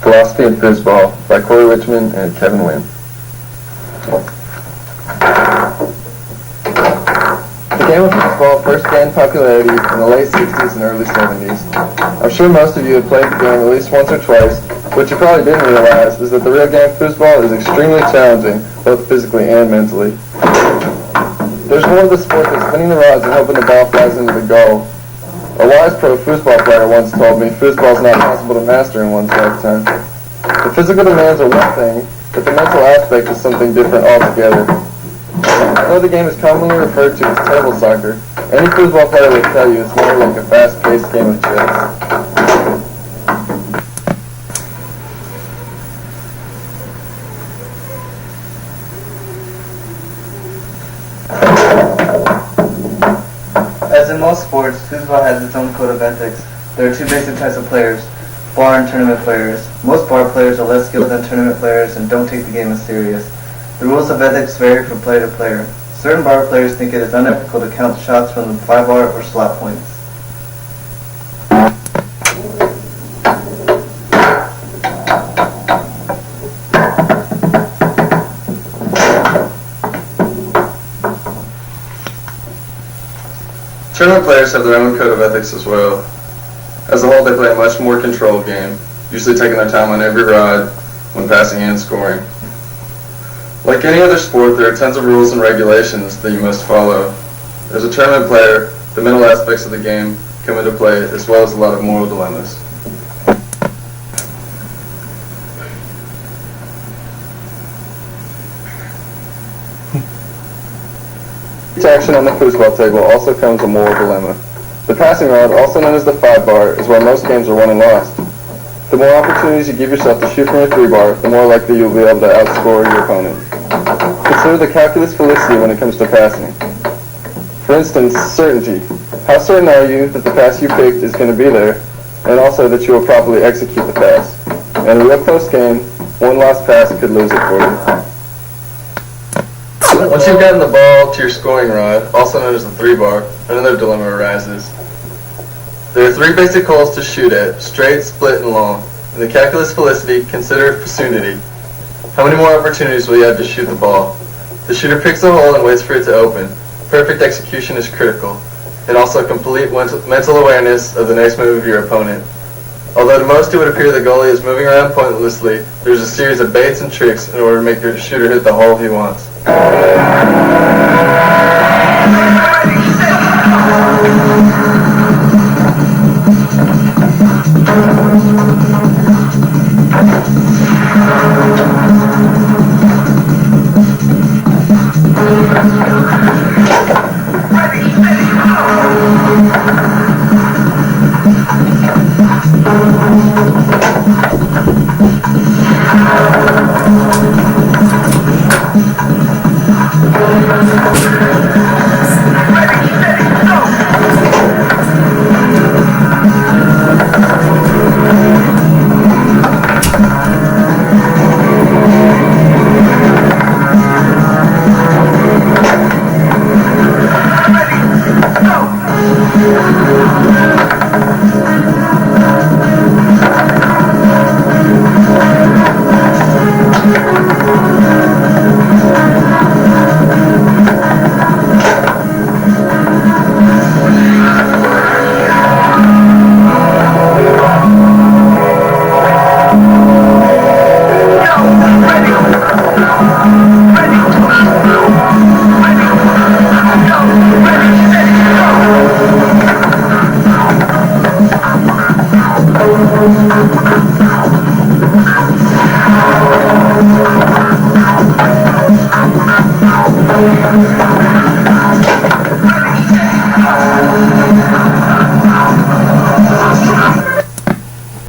Philosophy and Foosball by Corey Richmond and Kevin Wynn. The game of foosball first gained popularity in the late 60s and early 70s. I'm sure most of you have played the game at least once or twice. What you probably didn't realize is that the real game of foosball is extremely challenging, both physically and mentally. There's more of the sport than spinning the rods and hoping the ball flies into the goal. A wise pro foosball player once told me foosball is not possible to master in one's lifetime. The physical demands are one thing, but the mental aspect is something different altogether. Although the game is commonly referred to as table soccer, any foosball player will tell you it's more like a fast-paced game of chess. As in most sports, foosball has its own code of ethics. There are two basic types of players, bar and tournament players. Most bar players are less skilled than tournament players and don't take the game as serious. The rules of ethics vary from player to player. Certain bar players think it is unethical to count shots from the 5-bar or slot points. Tournament players have their own code of ethics as well. As a whole, they play a much more controlled game, usually taking their time on every rod when passing and scoring. Like any other sport, there are tons of rules and regulations that you must follow. As a tournament player, the mental aspects of the game come into play, as well as a lot of moral dilemmas. Each action on the foosball table also comes a moral dilemma. The passing rod, also known as the 5-bar, is where most games are won and lost. The more opportunities you give yourself to shoot from your 3-bar, the more likely you'll be able to outscore your opponent. Consider the calculus felicity when it comes to passing. For instance, certainty. How certain are you that the pass you picked is going to be there, and also that you will properly execute the pass? In a real close game, one lost pass could lose it for you. Once you've gotten the ball to your scoring rod, also known as the 3-bar, another dilemma arises. There are three basic holes to shoot at: straight, split, and long. In the calculus felicity, consider foosunity. How many more opportunities will you have to shoot the ball? The shooter picks a hole and waits for it to open. Perfect execution is critical, and also complete mental awareness of the next move of your opponent. Although to most it would appear the goalie is moving around pointlessly, there's a series of baits and tricks in order to make your shooter hit the hole he wants.